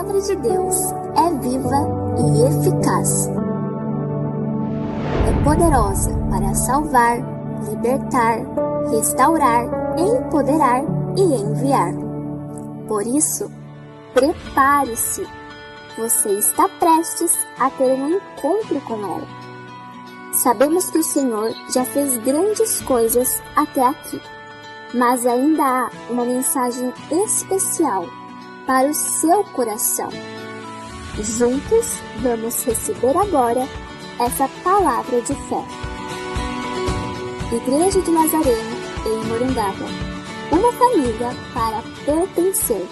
palavra de Deus é viva e eficaz. É poderosa para salvar, libertar, restaurar, empoderar e enviar. Por isso, prepare-se. Você está prestes a ter um encontro com ela. Sabemos que o Senhor já fez grandes coisas até aqui, mas ainda há uma mensagem especial para o seu coração. Juntos, vamos receber agora essa palavra de fé. Igreja de Nazareno, em Morungaba. Uma família para pertencer.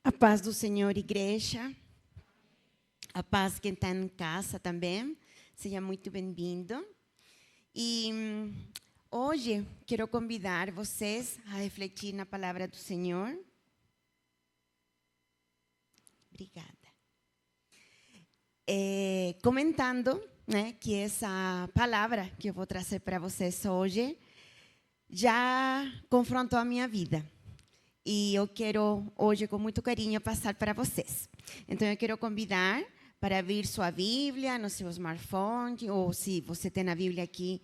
A paz do Senhor, igreja. A paz quem está em casa também. Seja muito bem-vindo. E hoje quero convidar vocês a refletir na palavra do Senhor. Obrigada. Comentando, que essa palavra que eu vou trazer para vocês hoje já confrontou a minha vida. E eu quero hoje, com muito carinho, passar para vocês. Então, eu quero convidar para abrir sua Bíblia no seu smartphone, ou se você tem a Bíblia aqui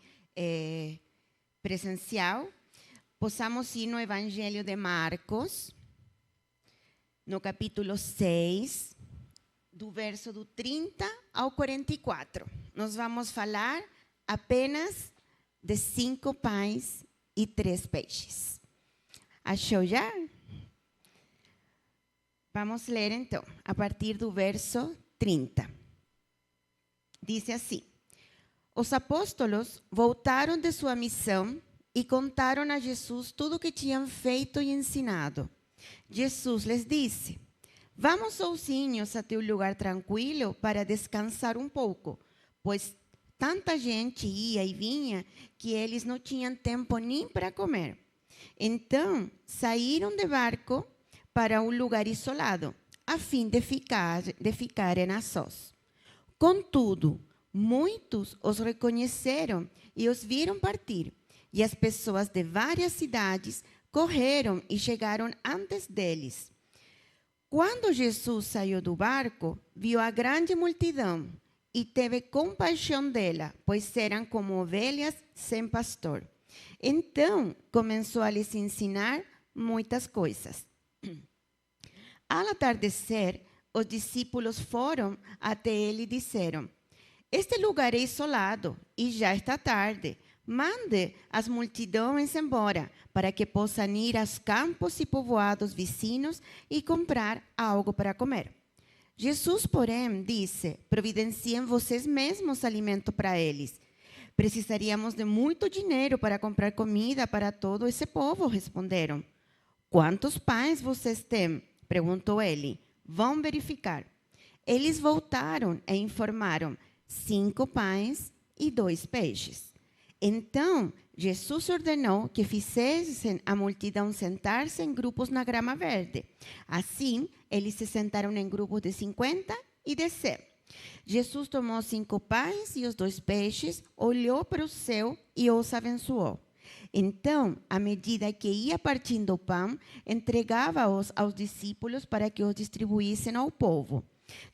presencial, possamos ir no Evangelho de Marcos, no capítulo 6, do verso do 30 ao 44. Nós vamos falar apenas de 5 pães e 3 peixes. Achou já? Vamos ler então, a partir do verso 30. Diz assim: Os apóstolos voltaram de sua missão e contaram a Jesus tudo o que tinham feito e ensinado. Jesus lhes disse: Vamos sozinhos até um lugar tranquilo para descansar um pouco, pois tanta gente ia e vinha que eles não tinham tempo nem para comer. Então, saíram de barco para um lugar isolado, a fim de ficarem a sós. Contudo, muitos os reconheceram e os viram partir, e as pessoas de várias cidades correram e chegaram antes deles. Quando Jesus saiu do barco, viu a grande multidão e teve compaixão dela, pois eram como ovelhas sem pastor. Então, começou a lhes ensinar muitas coisas. Ao atardecer, os discípulos foram até ele e disseram: Este lugar é isolado e já está tarde. Mande as multidões embora, para que possam ir aos campos e povoados vizinhos e comprar algo para comer. Jesus, porém, disse: Providenciem vocês mesmos alimento para eles. Precisaríamos de muito dinheiro para comprar comida para todo esse povo, responderam. Quantos pães vocês têm? Perguntou ele. Vão verificar. Eles voltaram e informaram: 5 pães e 2 peixes. Então, Jesus ordenou que fizessem a multidão sentar-se em grupos na grama verde. Assim, eles se sentaram em grupos de 50 e de 100. Jesus tomou 5 pães e os 2 peixes, olhou para o céu e os abençoou. Então, à medida que ia partindo o pão, entregava-os aos discípulos para que os distribuíssem ao povo.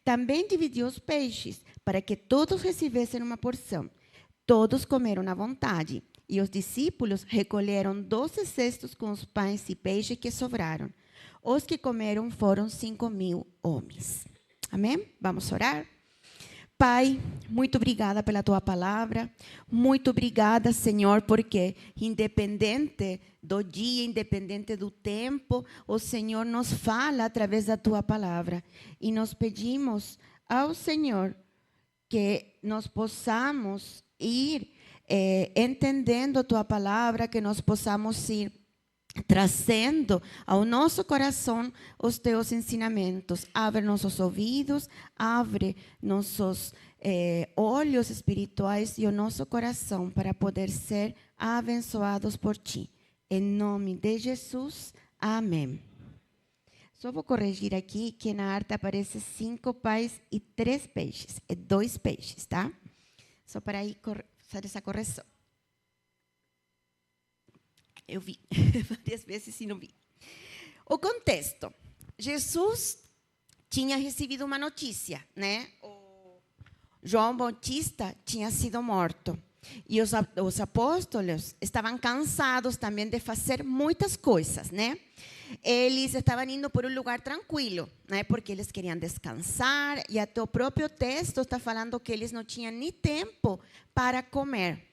Também dividiu os peixes, para que todos recebessem uma porção. Todos comeram à vontade, e os discípulos recolheram 12 cestos com os pães e peixes que sobraram. Os que comeram foram 5.000 homens. Amém? Vamos orar? Pai, muito obrigada pela tua palavra. Muito obrigada, Senhor, porque independente do dia, independente do tempo, o Senhor nos fala através da tua palavra. E nós pedimos ao Senhor que nós possamos ir entendendo a tua palavra, que nós possamos ir trazendo ao nosso coração os teus ensinamentos. Abre nossos ouvidos, abre nossos olhos espirituais e o nosso coração para poder ser abençoados por ti. Em nome de Jesus, amém. Só vou corrigir aqui que na arte aparece 5 pães e 3 peixes. É 2 peixes, tá? Só para aí fazer essa correção. Eu vi várias vezes e não vi. O contexto. Jesus tinha recebido uma notícia, né? O João Batista tinha sido morto. E os apóstolos estavam cansados também de fazer muitas coisas, né? Eles estavam indo por um lugar tranquilo, né? Porque eles queriam descansar. E até o próprio texto está falando que eles não tinham nem tempo para comer.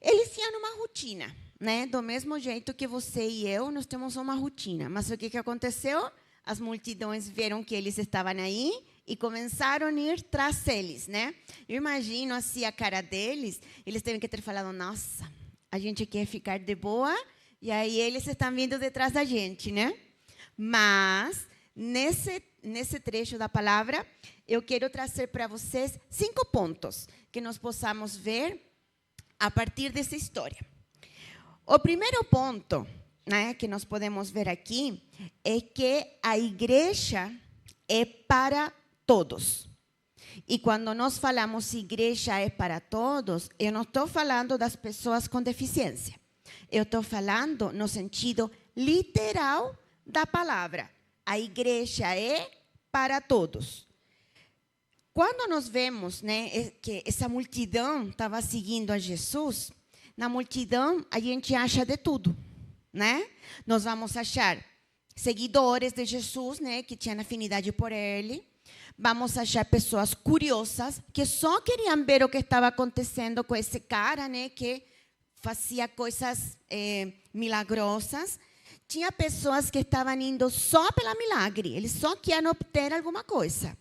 Eles tinham uma rotina, né? Do mesmo jeito que você e eu, nós temos uma rotina. Mas o que aconteceu? As multidões viram que eles estavam aí e começaram a ir tras eles, né? Eu imagino assim a cara deles, eles devem ter falado, nossa, a gente quer ficar de boa, e aí eles estão vindo detrás da gente, né? Mas, nesse trecho da palavra, eu quero trazer para vocês 5 pontos que nós possamos ver a partir dessa história. O primeiro ponto, né, que nós podemos ver aqui, é que a igreja é para todos. E quando nós falamos igreja é para todos, eu não estou falando das pessoas com deficiência. Eu estou falando no sentido literal da palavra. A igreja é para todos. Quando nós vemos, né, que essa multidão estava seguindo a Jesus, na multidão a gente acha de tudo, né? Nós vamos achar seguidores de Jesus, né, que tinham afinidade por ele. Vamos achar pessoas curiosas que só queriam ver o que estava acontecendo com esse cara, né, que fazia coisas milagrosas. Tinha pessoas que estavam indo só pela milagre, eles só queriam obter alguma coisa.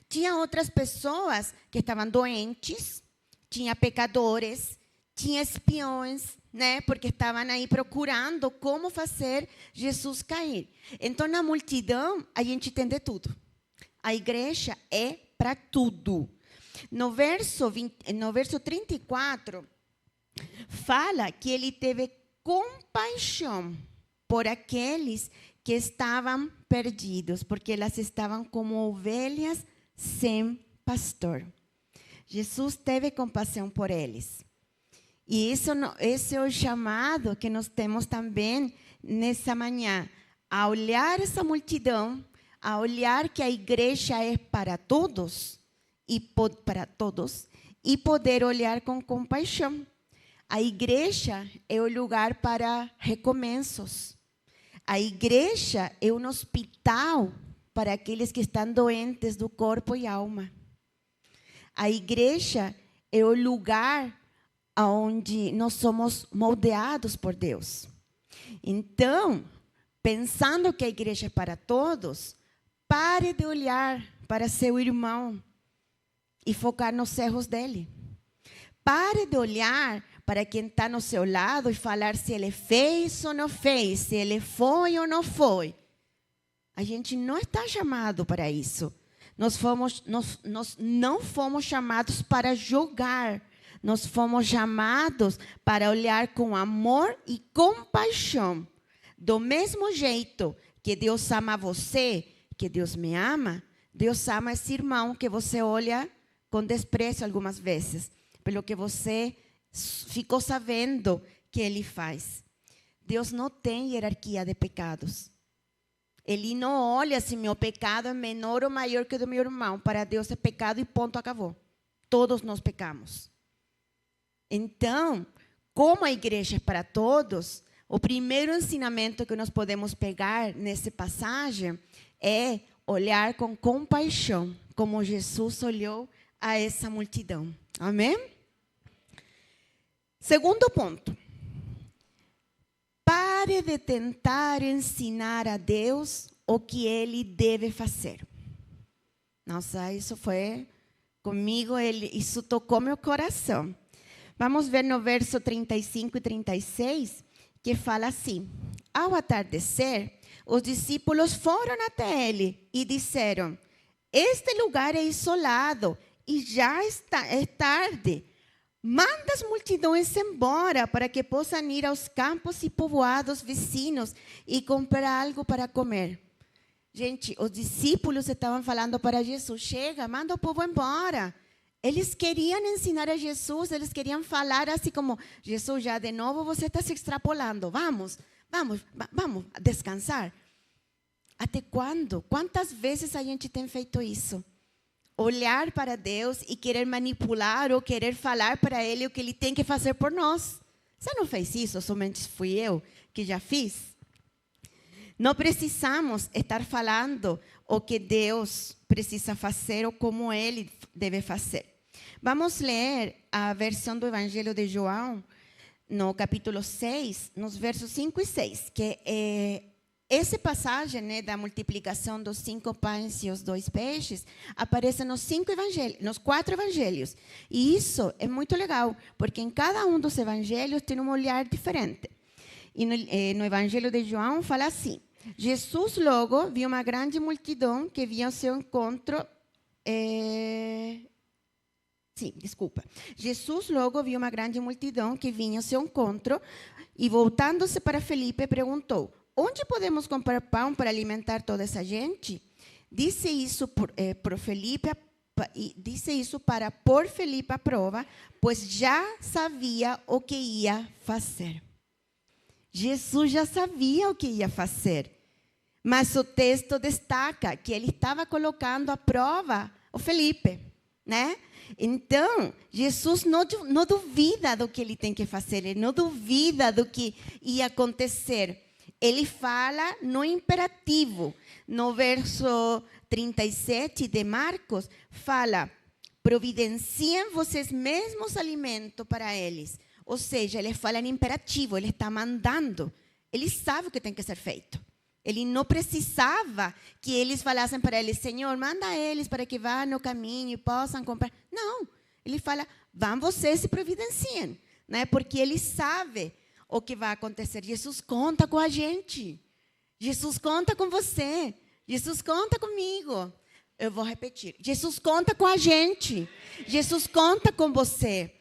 Tinha outras pessoas que estavam doentes, tinha pecadores, tinha espiões, né, porque estavam aí procurando como fazer Jesus cair. Então, na multidão, a gente tem de tudo. A igreja é para tudo. No verso 34, fala que ele teve compaixão por aqueles que estavam perdidos, porque elas estavam como ovelhas sem pastor. Jesus teve compaixão por eles. E esse é o chamado que nós temos também nessa manhã, a olhar essa multidão, a olhar que a igreja é para todos e poder olhar com compaixão. A igreja é o lugar para recomeços. A igreja é um hospital para aqueles que estão doentes do corpo e alma. A igreja é o lugar onde nós somos moldeados por Deus. Então, pensando que a igreja é para todos, pare de olhar para seu irmão e focar nos erros dele. Pare de olhar para quem está no seu lado e falar se ele fez ou não fez, se ele foi ou não foi. A gente não está chamado para isso. Nós não fomos chamados para julgar. Nós fomos chamados para olhar com amor e compaixão. Do mesmo jeito que Deus ama você, que Deus me ama, Deus ama esse irmão que você olha com desprezo algumas vezes, pelo que você ficou sabendo que ele faz. Deus não tem hierarquia de pecados. Ele não olha se meu pecado é menor ou maior que o do meu irmão. Para Deus é pecado e ponto, acabou. Todos nós pecamos. Então, como a igreja é para todos, o primeiro ensinamento que nós podemos pegar nessa passagem é olhar com compaixão, como Jesus olhou a essa multidão. Amém? Segundo ponto. Pare de tentar ensinar a Deus o que Ele deve fazer. Nossa, isso foi comigo, isso tocou meu coração. Vamos ver no verso 35 e 36, que fala assim: ao atardecer, os discípulos foram até ele e disseram: este lugar é isolado e já é tarde. Manda as multidões embora para que possam ir aos campos e povoados vizinhos e comprar algo para comer. Gente, os discípulos estavam falando para Jesus: chega, manda o povo embora. Eles queriam ensinar a Jesus, eles queriam falar assim como: Jesus, já de novo você está se extrapolando, vamos descansar. Até quando? Quantas vezes a gente tem feito isso? Olhar para Deus e querer manipular ou querer falar para Ele o que Ele tem que fazer por nós. Você não fez isso, somente fui eu que já fiz? Não precisamos estar falando o que Deus precisa fazer ou como Ele deve fazer. Vamos ler a versão do Evangelho de João, no capítulo 6, nos versos 5 e 6, que essa passagem, né, da multiplicação dos 5 pães e os 2 peixes aparece nos 4 evangelhos. E isso é muito legal, porque em cada um dos evangelhos tem um olhar diferente. E no Evangelho de João fala assim: Jesus logo viu uma grande multidão que vinha ao seu encontro. Jesus logo viu uma grande multidão que vinha ao seu encontro e, voltando-se para Felipe, perguntou: onde podemos comprar pão para alimentar toda essa gente? Disse isso para pôr Felipe à prova, pois já sabia o que ia fazer. Jesus já sabia o que ia fazer, mas o texto destaca que ele estava colocando à prova o Felipe, né? Então, Jesus não duvida do que ele tem que fazer, ele não duvida do que ia acontecer. Ele fala no imperativo. No verso 37 de Marcos, fala: providenciem vocês mesmos alimento para eles. Ou seja, ele fala no imperativo, ele está mandando. Ele sabe o que tem que ser feito. Ele não precisava que eles falassem para ele: Senhor, manda eles para que vá no caminho e possam comprar. Não, ele fala: vão vocês se providenciem, né? Porque ele sabe o que vai acontecer. Jesus conta com a gente. Jesus conta com você. Jesus conta comigo. Eu vou repetir. Jesus conta com a gente. Jesus conta com você.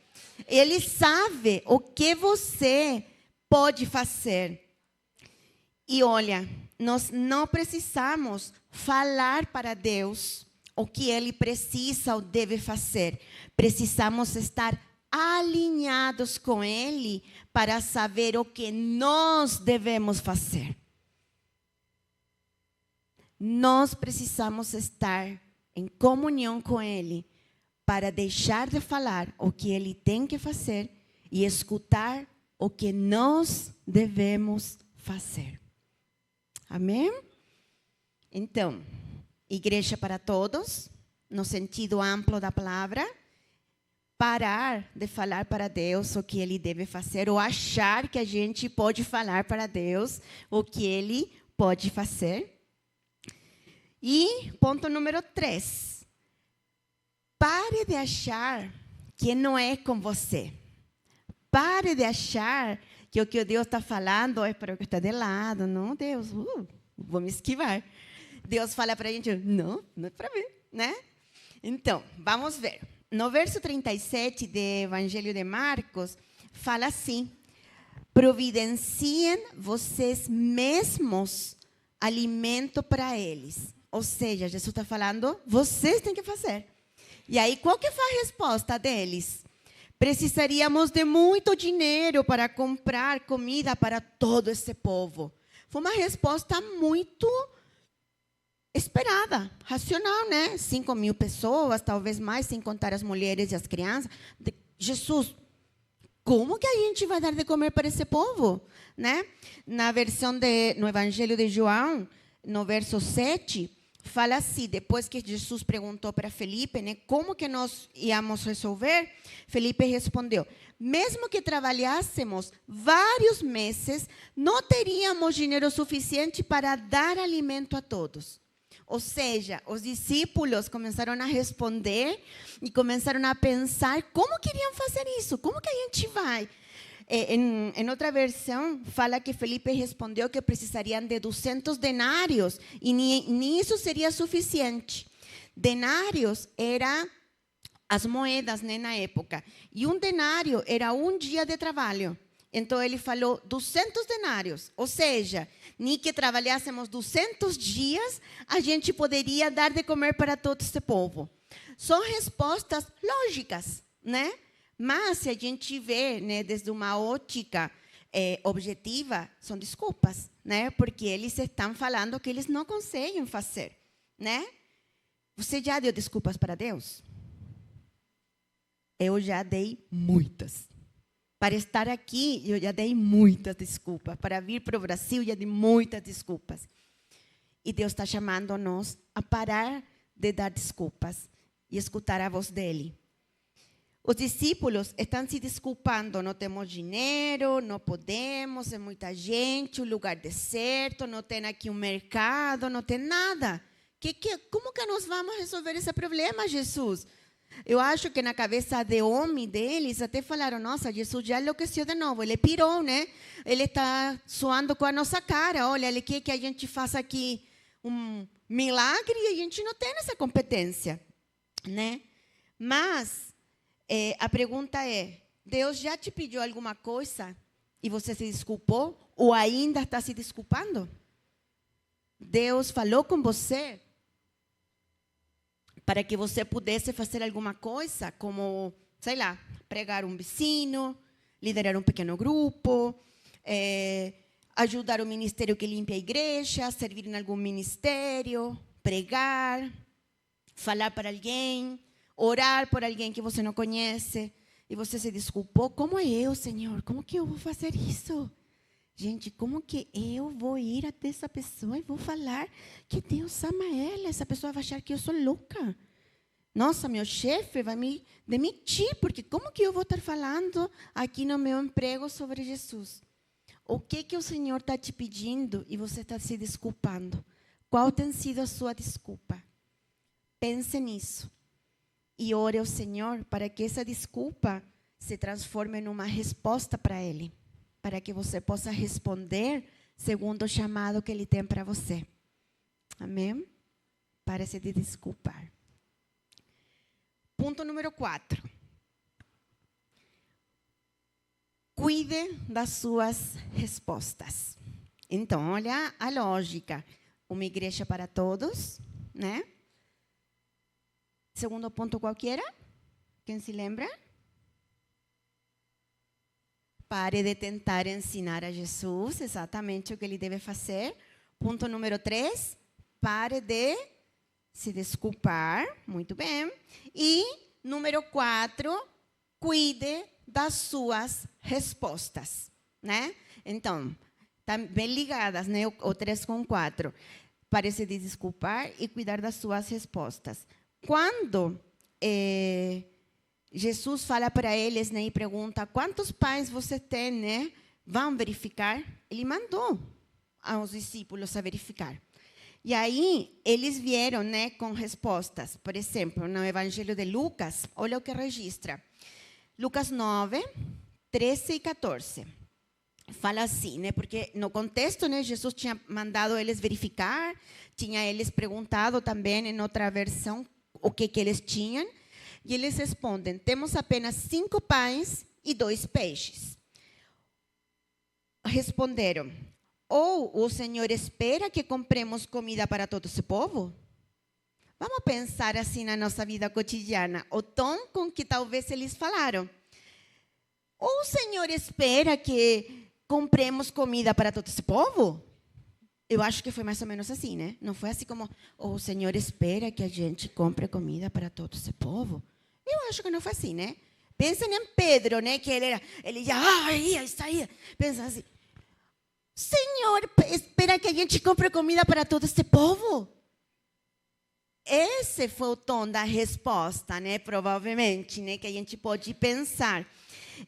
Ele sabe o que você pode fazer. E olha, nós não precisamos falar para Deus o que Ele precisa ou deve fazer. Precisamos estar alinhados com Ele para saber o que nós devemos fazer. Nós precisamos estar em comunhão com Ele para deixar de falar o que Ele tem que fazer e escutar o que nós devemos fazer. Amém? Então, igreja para todos, no sentido amplo da palavra, parar de falar para Deus o que Ele deve fazer ou achar que a gente pode falar para Deus o que Ele pode fazer. E ponto número 3. Pare de achar que não é com você. Pare de achar que o que Deus está falando é para o que está de lado. Não, Deus, vou me esquivar. Deus fala para a gente: não é para mim, né? Então, vamos ver. No verso 37 do Evangelho de Marcos, fala assim: providenciem vocês mesmos alimento para eles. Ou seja, Jesus está falando, vocês têm que fazer. E aí, qual que foi a resposta deles? Precisaríamos de muito dinheiro para comprar comida para todo esse povo. Foi uma resposta muito esperada, racional, né? 5.000 pessoas, talvez mais, sem contar as mulheres e as crianças. Jesus, como que a gente vai dar de comer para esse povo? Né? Na versão no Evangelho de João, no verso 7, fala assim: depois que Jesus perguntou para Felipe, né, como que nós íamos resolver, Felipe respondeu: mesmo que trabalhássemos vários meses, não teríamos dinheiro suficiente para dar alimento a todos. Ou seja, os discípulos começaram a responder e começaram a pensar como queriam fazer isso, como que a gente vai? Em outra versão, fala que Felipe respondeu que precisariam de 200 denários e nem isso seria suficiente. Denários eram as moedas, né, na época. E um denário era um dia de trabalho. Então, ele falou 200 denários. Ou seja, nem que trabalhássemos 200 dias, a gente poderia dar de comer para todo esse povo. São respostas lógicas, né? Mas, se a gente vê, né, desde uma ótica objetiva são desculpas, né? Porque eles estão falando que eles não conseguem fazer, né? Você já deu desculpas para Deus? Eu já dei muitas. Para estar aqui, eu já dei muitas desculpas. Para vir para o Brasil, eu já dei muitas desculpas. E Deus está chamando-nos a parar de dar desculpas e escutar a voz dele. Os discípulos estão se desculpando, não temos dinheiro, não podemos, é muita gente, o lugar deserto, não tem aqui um mercado, não tem nada. Como que nós vamos resolver esse problema, Jesus? Eu acho que na cabeça de homem deles até falaram, nossa, Jesus já enlouqueceu de novo, ele pirou, né? Ele está suando com a nossa cara, olha, ele quer que a gente faça aqui um milagre e a gente não tem essa competência, né? Mas a pergunta é, Deus já te pediu alguma coisa e você se desculpou ou ainda está se desculpando? Deus falou com você para que você pudesse fazer alguma coisa, como, sei lá, pregar um vizinho, liderar um pequeno grupo, ajudar o ministério que limpa a igreja, servir em algum ministério, pregar, falar para alguém, orar por alguém que você não conhece, e você se desculpou. Como é eu, Senhor? Como que eu vou fazer isso? Gente, como que eu vou ir até essa pessoa e vou falar que Deus ama ela? Essa pessoa vai achar que eu sou louca. Nossa, meu chefe vai me demitir, porque como que eu vou estar falando aqui no meu emprego sobre Jesus? O que o Senhor está te pedindo e você está se desculpando? Qual tem sido a sua desculpa? Pense nisso e ore ao Senhor para que essa desculpa se transforme numa resposta para Ele, para que você possa responder segundo o chamado que Ele tem para você. Amém? Pare-se de desculpar. Ponto número 4. Cuide das suas respostas. Então, olha a lógica. Uma igreja para todos, né? Segundo ponto, qual que era? Quem se lembra? Pare de tentar ensinar a Jesus exatamente o que ele deve fazer. Ponto número 3, pare de se desculpar. Muito bem. E número 4, cuide das suas respostas, né? Então, estão bem ligadas, né? O 3 com 4. Pare de desculpar e cuidar das suas respostas. Quando Jesus fala para eles, né, e pergunta, quantos pães você tem, né? Vão verificar? Ele mandou aos discípulos a verificar. E aí, eles vieram, né, com respostas. Por exemplo, no Evangelho de Lucas, olha o que registra. Lucas 9, 13 e 14. Fala assim, né, porque no contexto, né, Jesus tinha mandado eles verificar, tinha eles perguntado também em outra versão o que eles tinham. E eles respondem, temos apenas 5 pães e 2 peixes. Responderam, ou o Senhor espera que compremos comida para todo esse povo? Vamos pensar assim na nossa vida cotidiana, o tom com que talvez eles falaram. Ou o Senhor espera que compremos comida para todo esse povo? Eu acho que foi mais ou menos assim, né? Não foi assim como, o Senhor espera que a gente compre comida para todo esse povo? Eu acho que não foi assim, né? Pensem em Pedro, né? Que ele já ia. Pensa assim, Senhor, espera que a gente compre comida para todo esse povo? Esse foi o tom da resposta, né? Provavelmente, né? Que a gente pode pensar.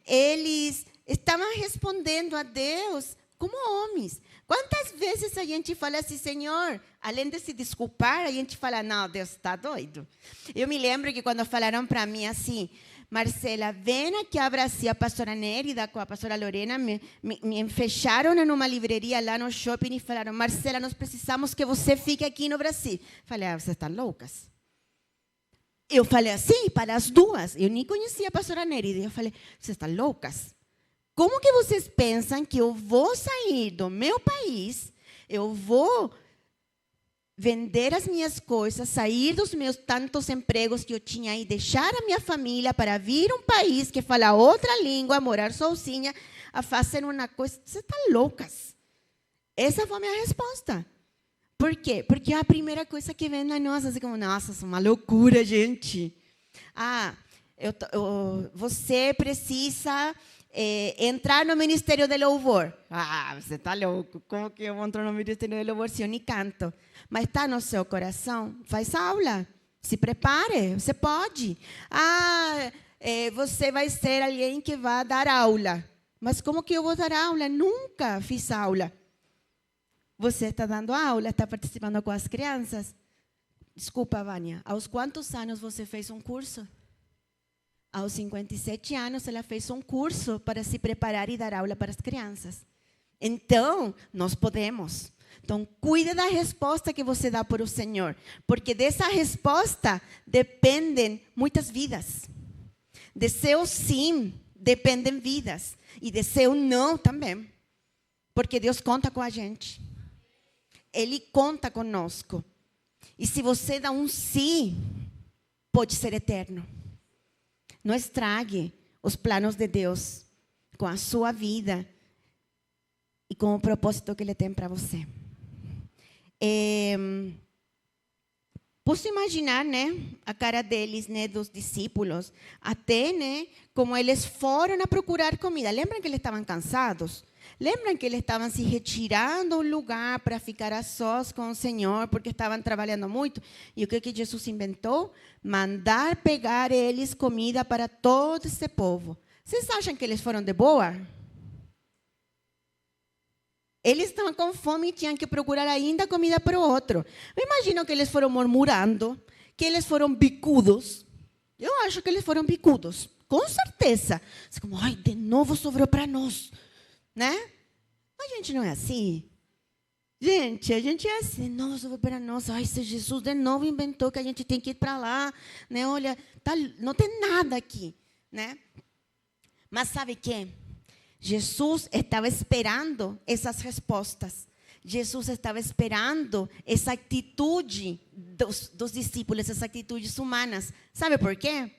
Eles estavam respondendo a Deus como homens. Quantas vezes a gente fala assim, Senhor, além de se desculpar, a gente fala, não, Deus está doido. Eu me lembro que quando falaram para mim assim, Marcela, vem aqui a Brasil, a pastora Nérida com a pastora Lorena me fecharam em uma livraria lá no shopping e falaram, Marcela, nós precisamos que você fique aqui no Brasil. Falei, vocês estão loucas? Eu falei assim, para as duas. Eu nem conhecia a pastora Nérida. Eu falei, vocês estão loucas? Como que vocês pensam que eu vou sair do meu país, eu vou vender as minhas coisas, sair dos meus tantos empregos que eu tinha e deixar a minha família para vir a um país que fala outra língua, morar sozinha, a fazer uma coisa. Você está loucas. Essa foi a minha resposta. Por quê? Porque é a primeira coisa que vem na nossa, assim como, nossa, isso é uma loucura, gente. Você precisa entrar no Ministério de Louvor. Você está louco. Como que eu vou entrar no Ministério de Louvor se eu nem canto? Mas está no seu coração? Faz aula. Se prepare, você pode. Você vai ser alguém que vai dar aula. Mas como que eu vou dar aula? Nunca fiz aula. Você está dando aula, está participando com as crianças. Desculpa, Vânia, aos quantos anos você fez um curso? Aos 57 anos, ela fez um curso para se preparar e dar aula para as crianças. Então, nós podemos. Então, cuide da resposta que você dá para o Senhor, porque dessa resposta dependem muitas vidas. De seu sim, dependem vidas. E de seu não também. Porque Deus conta com a gente. Ele conta conosco. E se você dá um sim, pode ser eterno. Não estrague os planos de Deus com a sua vida e com o propósito que Ele tem para você. Posso imaginar, a cara deles, dos discípulos, até, como eles foram a procurar comida. Lembram que eles estavam cansados? Lembram que eles estavam se retirando a um lugar para ficar a sós com o Senhor, porque estavam trabalhando muito? E o que Jesus inventou? Mandar pegar eles comida para todo esse povo. Vocês acham que eles foram de boa? Eles estavam com fome e tinham que procurar ainda comida para o outro. Eu imagino que eles foram murmurando, que eles foram bicudos. Eu acho que eles foram bicudos, com certeza. Assim como, de novo sobrou para nós. A gente não é assim. Gente, a gente é assim. Nossa, para nós. Se Jesus de novo inventou que a gente tem que ir para lá. Olha, não tem nada aqui. Mas sabe o quê? Jesus estava esperando essas respostas. Jesus estava esperando essa atitude dos discípulos, essas atitudes humanas. Sabe por quê?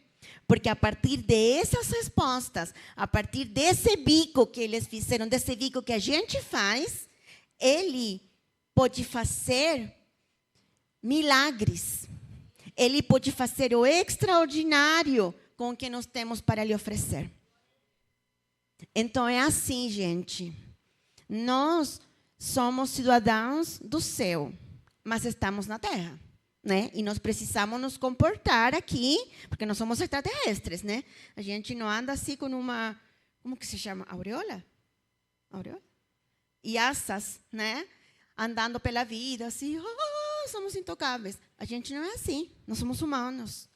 Porque a partir dessas respostas, a partir desse bico que eles fizeram, desse bico que a gente faz, Ele pode fazer milagres. Ele pode fazer o extraordinário com o que nós temos para lhe oferecer. Então é assim, gente. Nós somos cidadãos do céu, mas estamos na terra. E nós precisamos nos comportar aqui, porque nós somos extraterrestres, A gente não anda assim com uma, como que se chama? Aureola? Aureola? E asas, Andando pela vida, assim, somos intocáveis. A gente não é assim, nós somos humanos.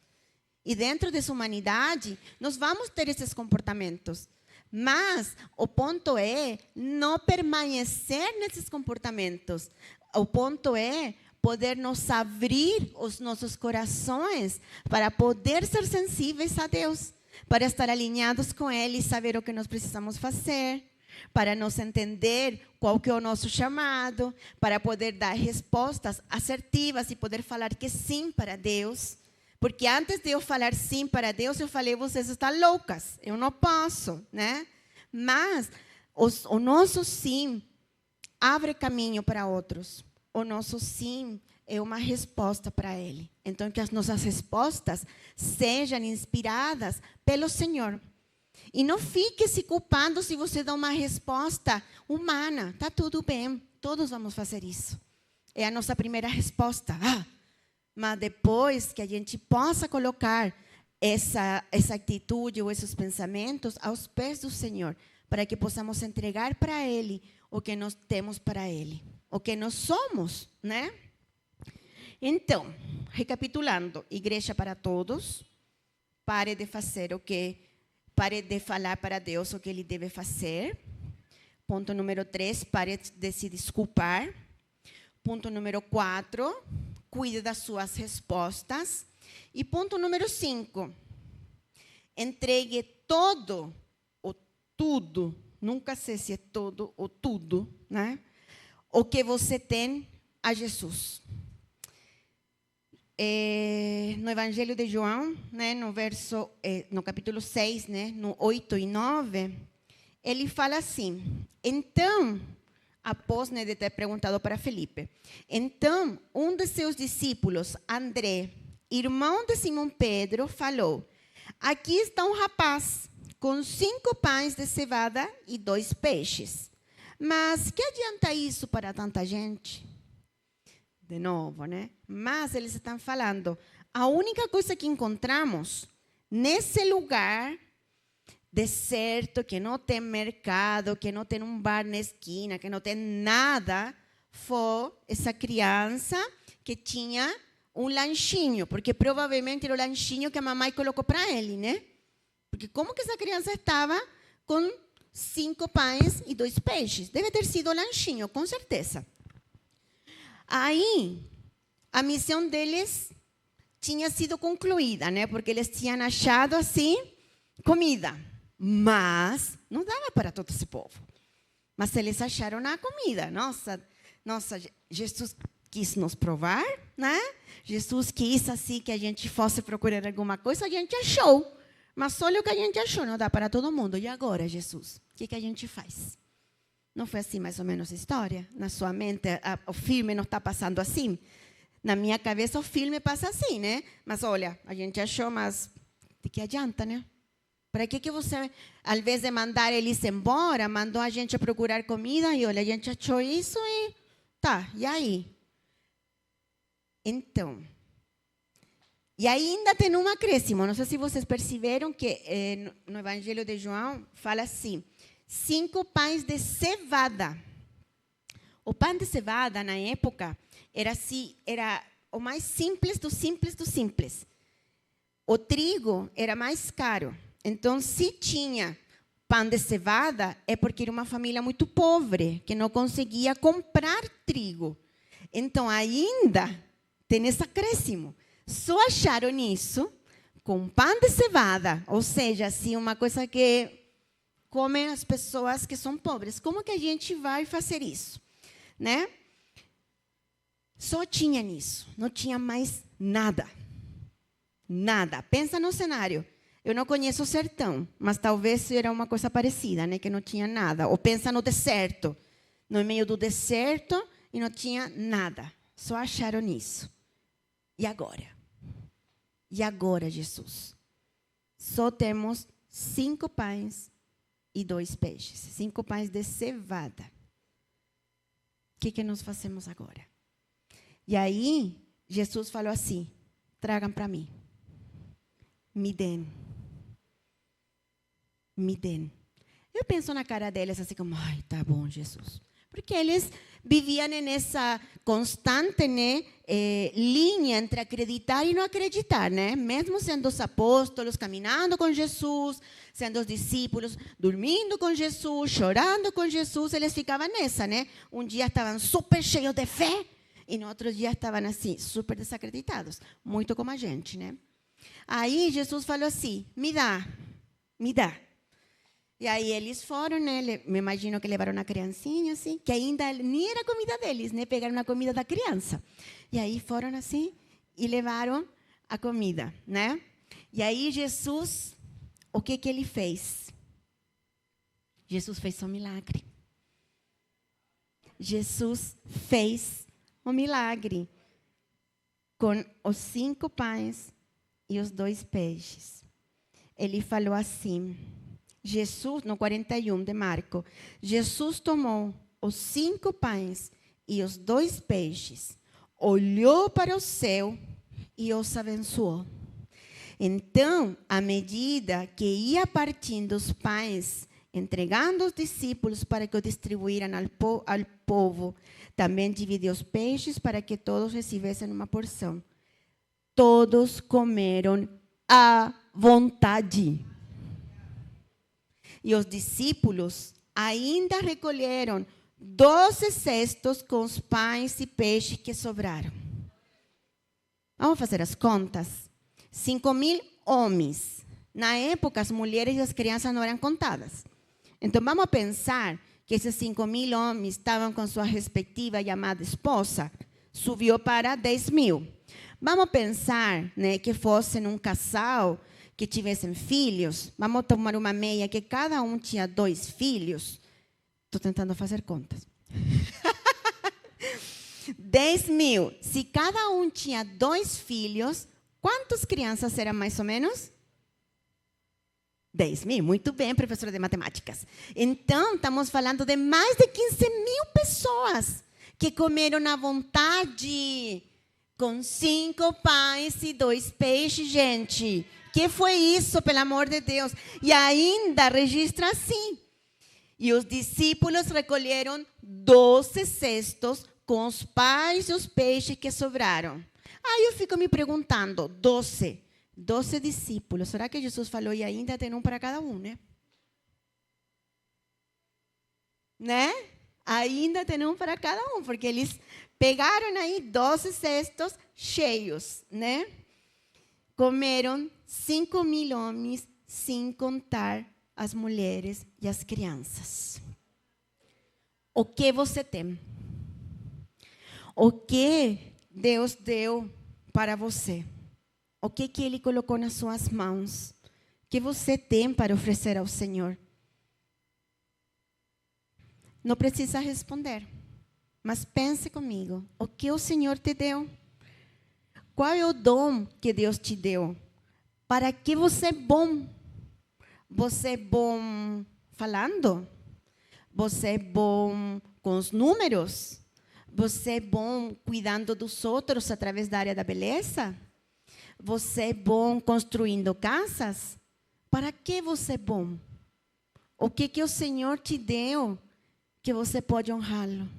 E dentro dessa humanidade, nós vamos ter esses comportamentos. Mas o ponto é não permanecer nesses comportamentos. O ponto é poder nos abrir os nossos corações para poder ser sensíveis a Deus, para estar alinhados com Ele e saber o que nós precisamos fazer, para nos entender qual que é o nosso chamado, para poder dar respostas assertivas e poder falar que sim para Deus. Porque antes de eu falar sim para Deus, eu falei, vocês estão loucas, eu não posso, Mas o nosso sim abre caminho para outros. O nosso sim é uma resposta para Ele. Então, que as nossas respostas sejam inspiradas pelo Senhor. E não fique se culpando se você dá uma resposta humana. Está tudo bem, todos vamos fazer isso. É a nossa primeira resposta. Mas depois que a gente possa colocar essa atitude ou esses pensamentos aos pés do Senhor, para que possamos entregar para Ele o que nós temos para Ele, o que nós somos, Então, recapitulando, igreja para todos, pare de falar para Deus o que Ele deve fazer. Ponto número 3, pare de se desculpar. Ponto número 4, cuide das suas respostas. E ponto número 5, entregue todo ou tudo, nunca sei se é todo ou tudo, o que você tem a Jesus. No Evangelho de João, no capítulo 6, no 8 e 9, ele fala assim, então, após de ter perguntado para Felipe, então um de seus discípulos, André, irmão de Simão Pedro, falou, aqui está um rapaz com 5 pães de cevada e 2 peixes. Mas que adianta isso para tanta gente? De novo, né? Mas eles estão falando, a única coisa que encontramos nesse lugar deserto, que não tem mercado, que não tem um bar na esquina, que não tem nada, foi essa criança que tinha um lanchinho, porque provavelmente era o lanchinho que a mamãe colocou para ele, né? Porque como que essa criança estava com 5 pães e 2 peixes? Deve ter sido o lanchinho, com certeza. Aí, a missão deles tinha sido concluída, né? Porque eles tinham achado, assim, comida. Mas não dava para todo esse povo. Mas eles acharam a comida. Nossa, Jesus quis nos provar, né? Jesus quis, assim, que a gente fosse procurar alguma coisa, a gente achou. Mas olha o que a gente achou, não dá para todo mundo. E agora, Jesus, o que a gente faz? Não foi assim mais ou menos a história? Na sua mente, o filme não está passando assim? Na minha cabeça, o filme passa assim, né? Mas olha, a gente achou, mas de que adianta, né? Para que você, ao invés de mandar eles embora, mandou a gente procurar comida e olha, a gente achou isso e tá, e aí? Então, e ainda tem um acréscimo, não sei se vocês perceberam que no Evangelho de João fala assim, 5 pães de cevada. O pão de cevada, na época, era o mais simples do simples do simples. O trigo era mais caro. Então, se tinha pão de cevada, é porque era uma família muito pobre, que não conseguia comprar trigo. Então, ainda tem esse acréscimo. Só acharam isso com pão de cevada, ou seja, assim, uma coisa que comem as pessoas que são pobres. Como que a gente vai fazer isso? Né? Só tinha nisso, não tinha mais nada. Nada. Pensa no cenário. Eu não conheço o sertão, mas talvez era uma coisa parecida, né? Que não tinha nada. Ou pensa no deserto. No meio do deserto e não tinha nada. Só acharam isso. E agora? E agora, Jesus? Só temos 5 pães e 2 peixes. 5 pães de cevada. O que nós fazemos agora? E aí, Jesus falou assim, tragam para mim. Me deem. Me deem. Eu penso na cara deles assim como, ai, tá bom, Jesus. Porque eles viviam nessa constante, né, linha entre acreditar e não acreditar, né? Mesmo sendo os apóstolos, caminhando com Jesus, sendo os discípulos, dormindo com Jesus, chorando com Jesus, eles ficavam nessa, né? Um dia estavam super cheios de fé e no outro dia estavam assim, super desacreditados. Muito como a gente, né? Aí Jesus falou assim, me dá, me dá. E aí eles foram, né? Me imagino que levaram a criancinha, assim, que ainda nem era comida deles, né? Pegaram a comida da criança. E aí foram assim e levaram a comida, né? E aí Jesus, o que ele fez? Jesus fez um milagre. Jesus fez um milagre com os 5 pães e os 2 peixes. Ele falou assim, Jesus, no 41 de Marcos, Jesus tomou os 5 pães e os 2 peixes, olhou para o céu e os abençoou. Então, à medida que ia partindo os pães, entregando aos discípulos para que o distribuíram ao povo, também dividiu os peixes para que todos recebessem uma porção. Todos comeram à vontade. E os discípulos ainda recolheram 12 cestos com os pães e peixes que sobraram. Vamos fazer as contas. 5.000 homens. Na época, as mulheres e as crianças não eram contadas. Então, vamos pensar que esses 5.000 homens estavam com sua respectiva e amada esposa. Subiu para 10.000. Vamos pensar, né, que fosse um casal que tivessem filhos, vamos tomar uma média que cada um tinha 2 filhos. Estou tentando fazer contas. 10.000. Se cada um tinha 2 filhos, quantas crianças eram mais ou menos? 10.000. Muito bem, professora de matemáticas. Então, estamos falando de mais de 15.000 pessoas que comeram à vontade com 5 pães e 2 peixes, gente. Que foi isso, pelo amor de Deus? E ainda registra assim. E os discípulos recolheram 12 cestos com os pães e os peixes que sobraram. Aí eu fico me perguntando, 12 discípulos. Será que Jesus falou e ainda tem um para cada um, né? Né? Ainda tem um para cada um, porque eles pegaram aí 12 cestos cheios, né? Comeram 5.000 homens, sem contar as mulheres e as crianças. O que você tem? O que Deus deu para você? O que Ele colocou nas suas mãos? O que você tem para oferecer ao Senhor? Não precisa responder, mas pense comigo. O que o Senhor te deu? Qual é o dom que Deus te deu? Para que você é bom? Você é bom falando? Você é bom com os números? Você é bom cuidando dos outros através da área da beleza? Você é bom construindo casas? Para que você é bom? O que o Senhor te deu que você pode honrá-lo?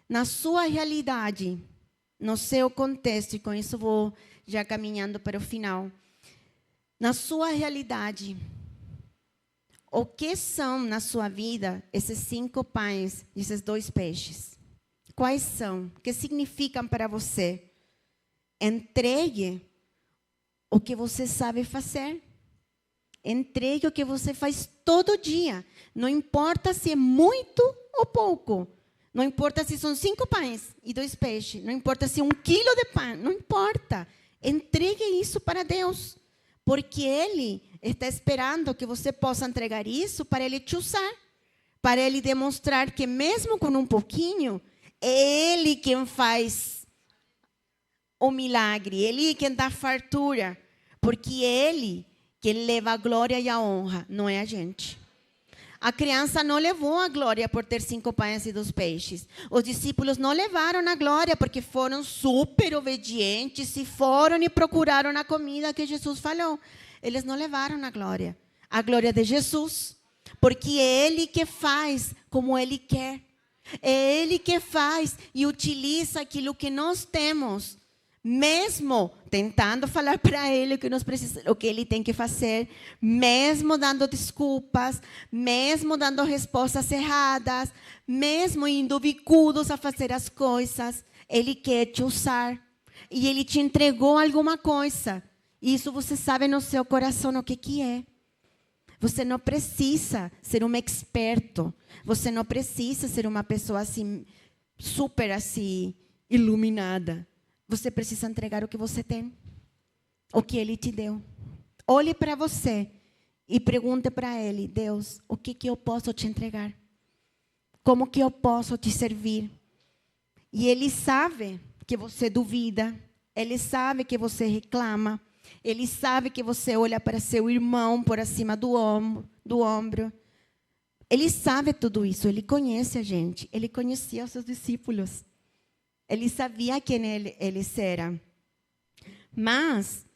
Na sua realidade, no seu contexto, e com isso vou já caminhando para o final. Na sua realidade, o que são na sua vida esses 5 pães e esses 2 peixes? Quais são? O que significam para você? Entregue o que você sabe fazer. Entregue o que você faz todo dia. Não importa se é muito ou pouco. Não importa se são 5 pães e 2 peixes. Não importa se é 1 quilo de pão. Não importa. Entregue isso para Deus. Porque Ele está esperando que você possa entregar isso para Ele te usar. Para Ele demonstrar que mesmo com um pouquinho, é Ele quem faz o milagre. Ele quem dá fartura. Porque Ele quem leva a glória e a honra, não é a gente. A criança não levou a glória por ter 5 pães e 2 peixes. Os discípulos não levaram a glória porque foram super obedientes e foram e procuraram a comida que Jesus falou. Eles não levaram a glória de Jesus. Porque é Ele que faz como Ele quer. É Ele que faz e utiliza aquilo que nós temos. Mesmo tentando falar para Ele o que Ele tem que fazer, mesmo dando desculpas, mesmo dando respostas erradas, mesmo indo bicudos a fazer as coisas, Ele quer te usar. E Ele te entregou alguma coisa. Isso você sabe no seu coração o que é. Você não precisa ser um experto. Você não precisa ser uma pessoa assim, super assim, iluminada. Você precisa entregar o que você tem, o que Ele te deu. Olhe para você e pergunte para Ele, Deus, o que eu posso te entregar? Como que eu posso te servir? E Ele sabe que você duvida, Ele sabe que você reclama, Ele sabe que você olha para seu irmão por acima do ombro. Ele sabe tudo isso, Ele conhece a gente, Ele conhecia os seus discípulos. Ele sabia quem eles eram. Mas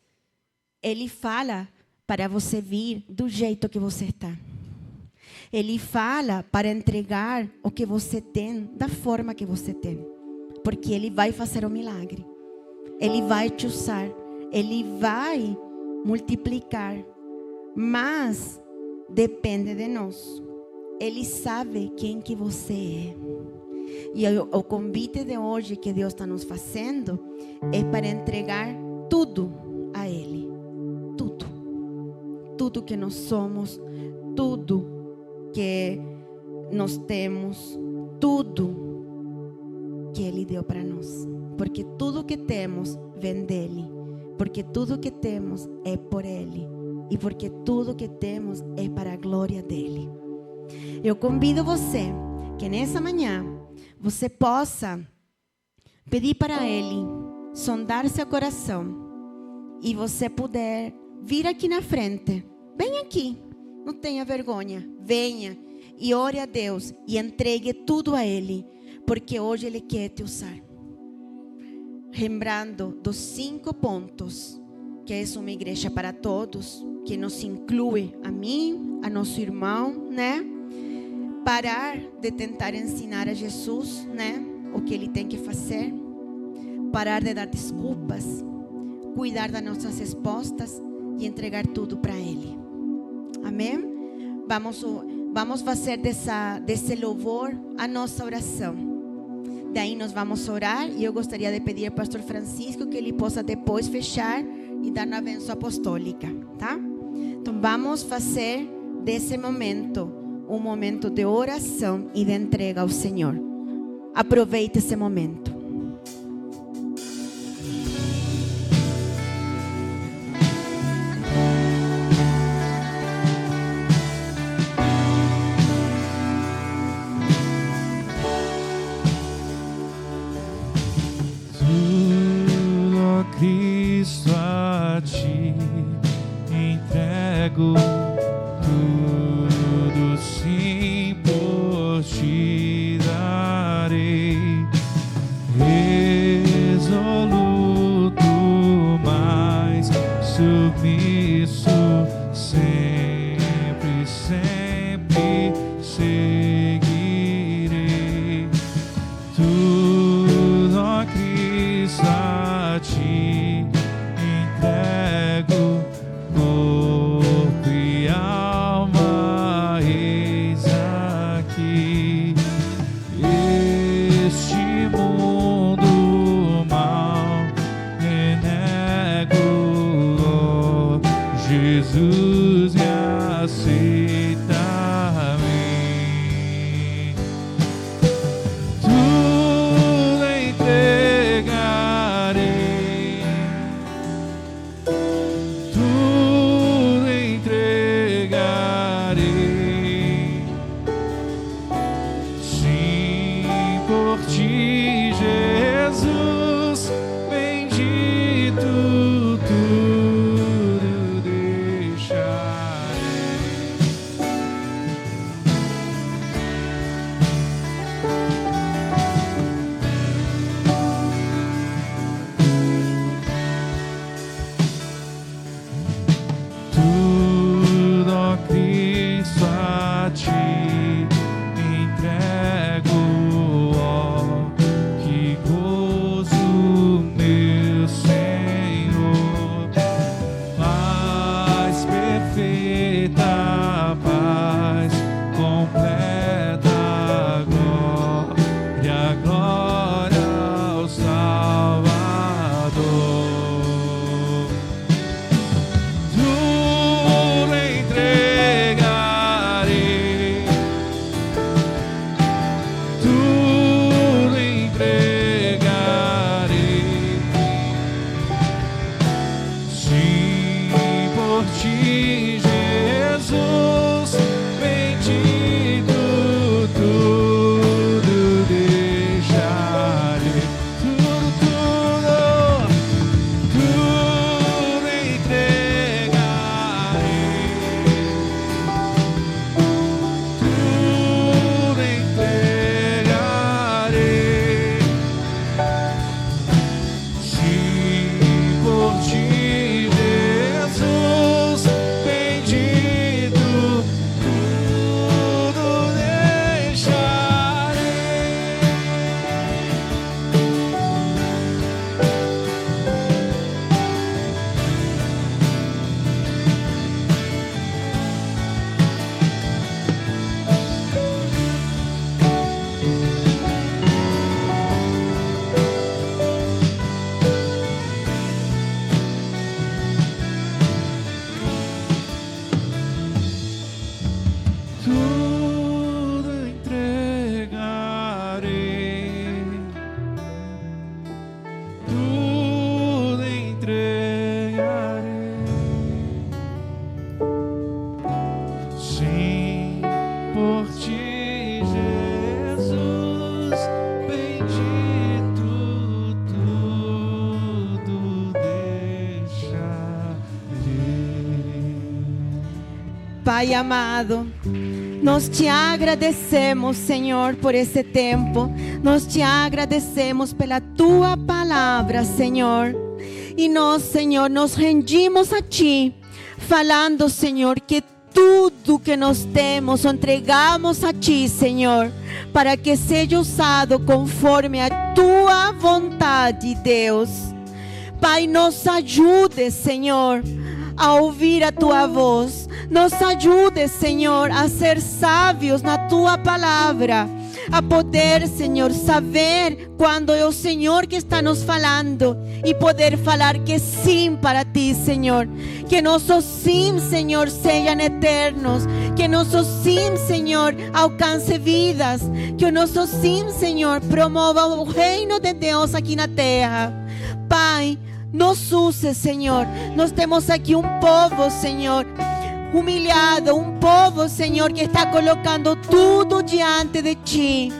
Ele fala para você vir do jeito que você está. Ele fala para entregar o que você tem da forma que você tem. Porque Ele vai fazer o milagre. Ele vai te usar. Ele vai multiplicar. Mas depende de nós. Ele sabe quem que você é. E o convite de hoje que Deus está nos fazendo é para entregar tudo a Ele. Tudo. Tudo que nós somos, tudo que nós temos, tudo que Ele deu para nós. Porque tudo que temos vem dEle. porque tudo que temos é por Ele e porque tudo que temos é para a glória dele. Eu convido você que nessa manhã você possa pedir para Ele sondar seu coração e você puder vir aqui na frente. Vem aqui, não tenha vergonha, venha e ore a Deus e entregue tudo a Ele, porque hoje Ele quer te usar. Lembrando dos 5 pontos, que é uma igreja para todos, que nos inclui a mim, a nosso irmão, né? Parar de tentar ensinar a Jesus, né? O que Ele tem que fazer. Parar de dar desculpas. Cuidar das nossas respostas e entregar tudo para Ele. Amém? Vamos fazer desse louvor a nossa oração. Daí nós vamos orar e eu gostaria de pedir ao pastor Francisco que ele possa depois fechar e dar uma bênção apostólica, tá? Então vamos fazer desse momento um momento de oração e de entrega ao Senhor. Aproveite esse momento. Cristo, a ti entrego tudo, sim, por ti darei, resoluto, mas submisso, sempre, sempre seguirei. Tudo, ó Cristo, a ti entrego corpo e alma, eis aqui. Este mundo mal renego, ó Jesus, me aceita a mim. Tudo entregarei, Pai amado. Nós te agradecemos, Senhor, por esse tempo. Nós te agradecemos pela tua palavra, Senhor. E nós, Senhor, nos rendimos a ti, falando, Senhor, que tudo que nós temos entregamos a ti, Senhor, para que seja usado conforme a tua vontade, Deus. Pai, nos ajude, Senhor, a ouvir a tua voz. Nos ajude, Senhor, a ser sábios na tua palavra, a poder, Senhor, saber quando é o Senhor que está nos falando e poder falar que sim para ti, Senhor. Que nossos sim, Senhor, sejam eternos. Que nossos sim, Senhor, alcance vidas. Que o nosso sim, Senhor, promova o reino de Deus aqui na terra. Pai, nos use, Senhor. Nós temos aqui um povo, Senhor, humilhado, um povo, Senhor, que está colocando tudo diante de ti.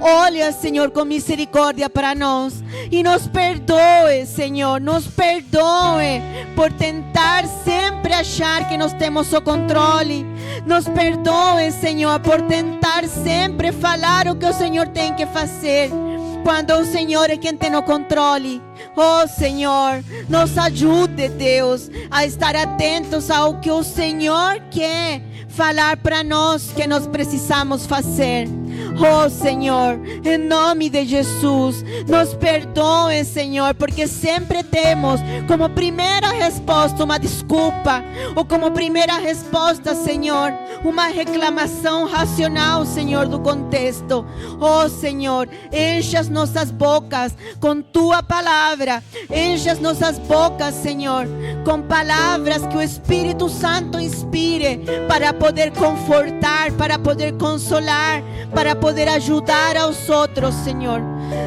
Olha, Senhor, com misericórdia para nós e nos perdoe, Senhor, nos perdoe por tentar sempre achar que nós temos o controle. Nos perdoe, Senhor, por tentar sempre falar o que o Senhor tem que fazer, quando o Senhor é quem tem o controle. Oh, Senhor, nos ajude, Deus, a estar atentos ao que o Senhor quer falar para nós que nós precisamos fazer. Oh, Senhor, em nome de Jesus, nos perdoe, Senhor, porque sempre temos como primeira resposta uma desculpa, ou como primeira resposta, Senhor, uma reclamação racional, Senhor, do contexto. Oh, Senhor, enche as nossas bocas com tua palavra, enche as nossas bocas, Senhor, com palavras que o Espírito Santo inspire para poder confortar, para poder consolar, para poder ajudar aos outros, Senhor.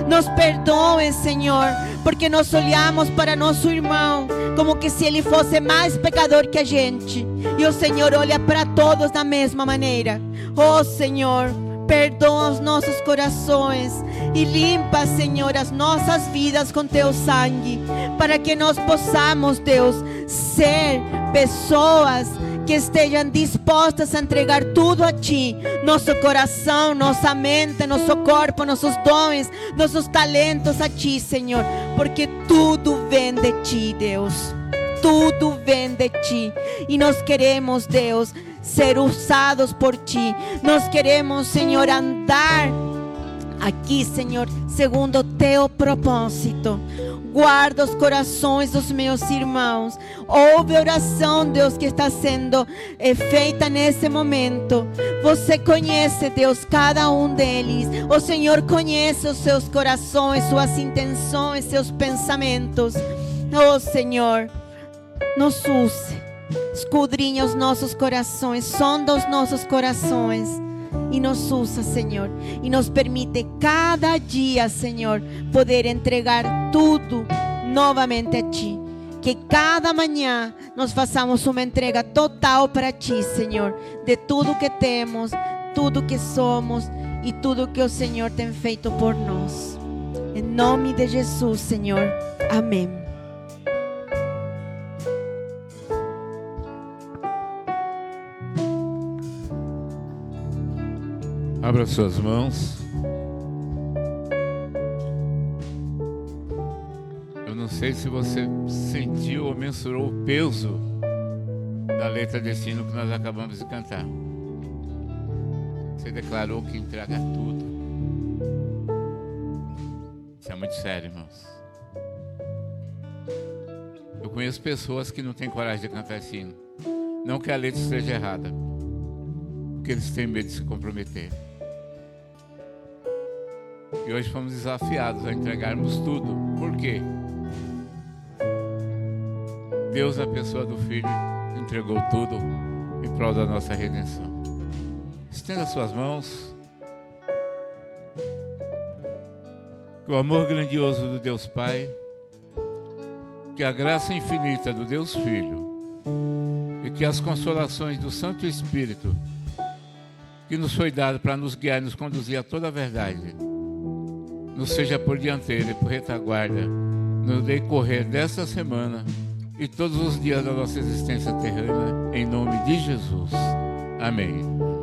Nos perdoe, Senhor, porque nós olhamos para nosso irmão como que se ele fosse mais pecador que a gente, e o Senhor olha para todos da mesma maneira. Oh, Senhor, perdoa os nossos corações e limpa, Senhor, as nossas vidas com teu sangue, para que nós possamos, Deus, ser pessoas que estejam dispostas a entregar tudo a ti, nosso coração, nossa mente, nosso corpo, nossos dons, nossos talentos a ti, Senhor, porque tudo vem de ti, Deus, tudo vem de ti, e nós queremos, Deus, ser usados por ti. Nós queremos, Senhor, andar aqui, Senhor, segundo o teu propósito. Guarda os corações dos meus irmãos. Ouve a oração, Deus, que está sendo feita nesse momento. Você conhece, Deus, cada um deles. O Senhor conhece os seus corações, suas intenções, seus pensamentos. Oh, Senhor, nos use. Escudrinha os nossos corações, sonda os nossos corações e nos usa, Senhor, e nos permite cada dia, Senhor, poder entregar tudo novamente a ti. Que cada manhã nós façamos uma entrega total para ti, Senhor, de tudo que temos, tudo que somos e tudo que o Senhor tem feito por nós. Em nome de Jesus, Senhor. Amém. Abra suas mãos. Eu não sei se você sentiu ou mensurou o peso da letra desse hino que nós acabamos de cantar. Você declarou que entrega tudo. Isso é muito sério, irmãos. Eu conheço pessoas que não têm coragem de cantar esse hino. Não que a letra esteja errada, porque eles têm medo de se comprometer. E hoje fomos desafiados a entregarmos tudo. Por quê? Deus, na pessoa do Filho, entregou tudo em prol da nossa redenção. Estenda suas mãos. Que o amor grandioso do Deus Pai, que a graça infinita do Deus Filho e que as consolações do Santo Espírito, que nos foi dado para nos guiar e nos conduzir a toda a verdade, nos seja por dianteira e por retaguarda no decorrer desta semana e todos os dias da nossa existência terrena, em nome de Jesus. Amém.